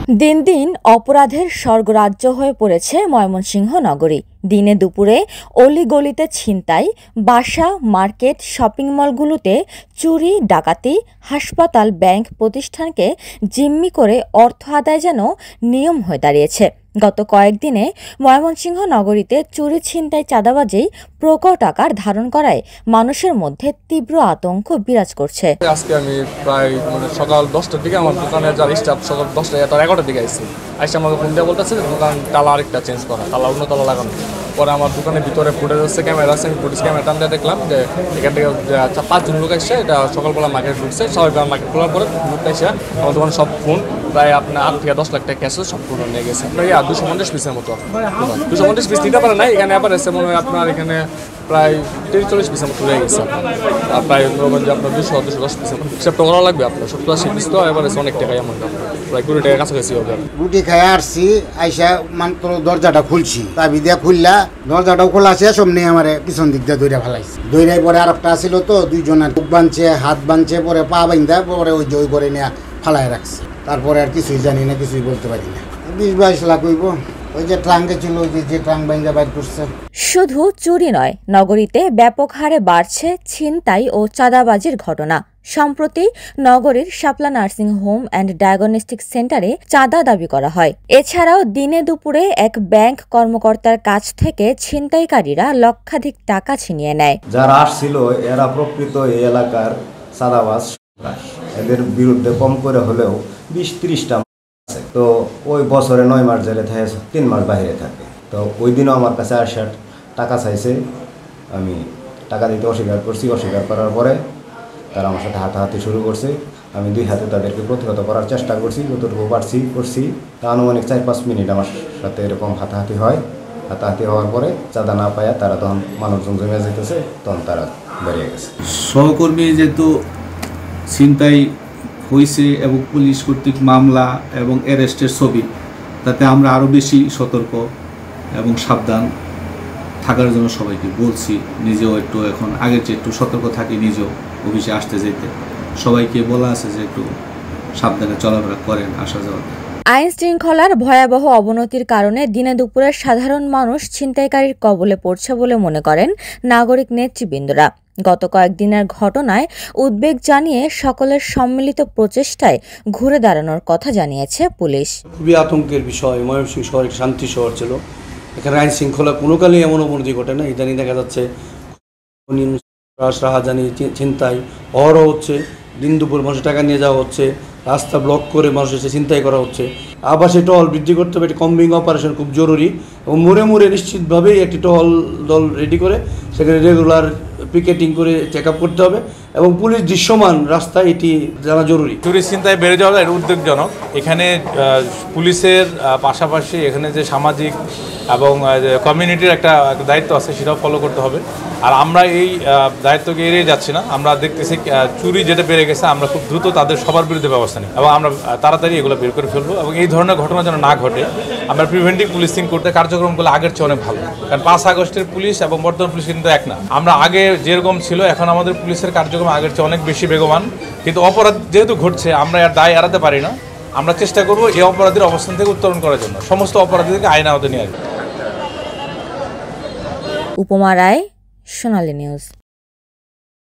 দিন দিন অপরাধের স্বর্গরাজ্য হয়ে পড়েছে ময়মনসিংহ নগরী। দিনে দুপুরে অলিগলিতে ছিনতাই, বাসা, মার্কেট, শপিং মলগুলোতে চুরি, ডাকাতি, হাসপাতাল, ব্যাংক প্রতিষ্ঠানকে জিম্মি করে অর্থ আদায় যেন নিয়ম হয়ে দাঁড়িয়েছে। গত কয়েকদিনে ময়মনসিংহ নগরীতে চুরি, ছিনতাই, চাঁদাবাজি প্রকট আকার ধারণ করায় মানুষের মধ্যে তীব্র আতঙ্ক বিরাজ করছে। আজকে আমি প্রায় সকাল 10টার দিকে আমার দোকানে যার স্টাফ সকাল 10টা 11টার দিকে আসছি। আইসে আমাকে ফোন দিয়ে বলতেছে দোকান তালা আরেকটা চেঞ্জ করা, তালা অন্য তালা লাগানো। পরে আমার দোকানের ভিতরে ফুটেজ আছে, ক্যামেরা আছে। আমি ফুটেজ ক্যামেরা টান দিয়ে দেখলাম যে এখান থেকে 5জন লোক আসছে। এটা সকালবেলা মার্কেট ঢুকছে। সবাই মার্কেট খোলার পরে লোক এসে আমার দোকানে সব ফোন প্রায় আপনার 8 থেকে 10 লাখ টাকা ক্যাশ সব ফোন নিয়ে গেছে। 250 পিসের মতো। 250 পিস দিতে পারে নাই। এখানে আবার এসে মনে হয় আপনার এখানে প্রায় 30-40 পিসের মতো রয়ে গেছে। আর প্রায় আপনার 200-210 পিসের মতো হিসাব করা লাগবে। আপনার 70-80 পিস তো এবার এসে অনেক টাকাই আমার প্রায় 20 টাকার কাছাকাছি হবে। রুটি খাই আসছি, আইসা মাত্র দরজাটা খুলছি, তাবি দিয়া খুললা দরজাটাও খোলা আছে, সব নিয়ে আমার পিছন দিক দিয়ে দৌড়া ফেলাইছে। দৌড়াই পরে আর একটা আসছিল তো, দুইজনের বুক বাঁধছে, হাত বাঁধছে, পরে পা বাঁধা পরে ওই জয় করে নিয়ে ফালাই রাখছে। তারপরে আর কিছুই জানি না, কিছুই বলতে পারি না। 20-22 লাখ হইব। ওই যে ট্রাঙ্কে ছিল, ওই যে ট্রাঙ্ক বাইন্দা বাইর করছে। শুধু চুরি নয়, নগরীতে ব্যাপক হারে বাড়ছে ছিনতাই ও চাঁদাবাজির ঘটনা। সম্প্রতি নগরীর শাপলা নার্সিং হোম অ্যান্ড ডায়াগনস্টিক সেন্টারে চাঁদা দাবি করা হয়। এছাড়াও দিনে দুপুরে এক ব্যাংক কর্মকর্তার কাছ থেকে ছিনতাইকারীরা লক্ষাধিক টাকা ছিনিয়ে নেয়। যারা আসছিল এরা প্রকৃত এই এলাকার চাঁদাবাজ। এদের বিরুদ্ধে কম করে হলেও 20-30টা আছে। তো ওই বছরে 9 মাস জেলে থাকে, 3 মাস বাইরে থাকে। তো ওই দিনও আমার কাছে 8 টাকা চাইছে। আমি টাকা দিতে অস্বীকার করছি। অস্বীকার করার পরে তারা আমার সাথে হাতাহাতি শুরু করছে। আমি 2 হাতে তাদেরকে প্রতিহত করার চেষ্টা করছি, যতটুকু করছি। তা আনুমানিক 4-5 মিনিট আমার সাথে এরকম হাতাহাতি হয়। হাতাহাতি হওয়ার পরে চাঁদা না পায় তারা তখন মানুষজন জমে যেতেছে, তখন তারা বেরিয়ে গেছে। সহকর্মী যেহেতু ছিনতাই হয়েছে এবং পুলিশ কর্তৃক মামলা এবং অ্যারেস্টের ছবি, তাতে আমরা আরও বেশি সতর্ক এবং সাবধান থাকার জন্য সবাইকে বলছি। নিজেও একটু এখন আগের চেয়ে একটু সতর্ক থাকি, নিজেও অফিসে আসতে যেতে সবাইকে বলা আছে যে একটু সাবধানে চলাফেরা করেন আসা যাওয়াতে। আইন শৃঙ্খলার ভয়াবহ অবনতির কারণে দিনে দুপুরে সাধারণ মানুষ ছিনতাইকারীর কবলে পড়ছে বলে মনে করেন নাগরিক নেতৃবৃন্দরা। গত কয়েকদিনের ঘটনায় উদ্বেগ জানিয়ে সকলের সম্মিলিত প্রচেষ্টায় ঘুরে দাঁড়ানোর কথা জানিয়েছে পুলিশ। খুবই আতঙ্কের বিষয়। ময়মনসিংহ শহর একটি শান্তি শহর ছিল। এখানে আইন শৃঙ্খলা কোনো কালেই এমন অবনতি ঘটে না। ইদানিং দেখা যাচ্ছে রাহাজানি, ছিনতাই অহরহ হচ্ছে। দিন দুপুর মানুষের টাকা নিয়ে যাওয়া হচ্ছে, রাস্তা ব্লক করে মানুষের ছিনতাই করা হচ্ছে। আবাসে টহল বৃদ্ধি করতে হবে, একটি কম্বিং অপারেশন খুব জরুরি। এবং মুড়ে মুড়ে নিশ্চিতভাবেই একটি টহল দল রেডি করে সেখানে রেগুলার পিকেটিং করে চেক আপ করতে হবে এবং পুলিশ দৃশ্যমান রাস্তায় এটি জানা জরুরি। চুরি ছিনতাই বেড়ে যাওয়া এটা উদ্বেগজনক। এখানে পুলিশের পাশাপাশি এখানে যে সামাজিক এবং কমিউনিটির একটা দায়িত্ব আছে, সেটাও ফলো করতে হবে। আর আমরা এই দায়িত্বকে এড়িয়ে যাচ্ছি না। আমরা দেখতেছি চুরি যেটা বেড়ে গেছে, আমরা খুব দ্রুত তাদের সবার বিরুদ্ধে ব্যবস্থা নিই এবং আমরা তাড়াতাড়ি এগুলো বের করে ফেলবো। এবং এই ধরনের ঘটনা যেন না ঘটে, আমরা প্রিভেন্টিভ পুলিশিং করতে কার্যক্রমগুলো আগের চেয়ে অনেক ভালো। কারণ 5 আগস্টের পুলিশ এবং বর্তমান পুলিশ কিন্তু এক না। আমরা আগে যেরকম ছিল, এখন আমাদের পুলিশের কার্যক্রম আগের চেয়ে অনেক বেশি বেগবান। কিন্তু অপরাধ যেহেতু ঘটছে, আমরা আর দায় এড়াতে পারি না। আমরা চেষ্টা করবো এই অপরাধীর অবস্থান থেকে উত্তরণ করার জন্য, সমস্ত অপরাধীদেরকে আইন আওতায় নিয়ে আসবে। উপমা রায়, সোনালী নিউজ।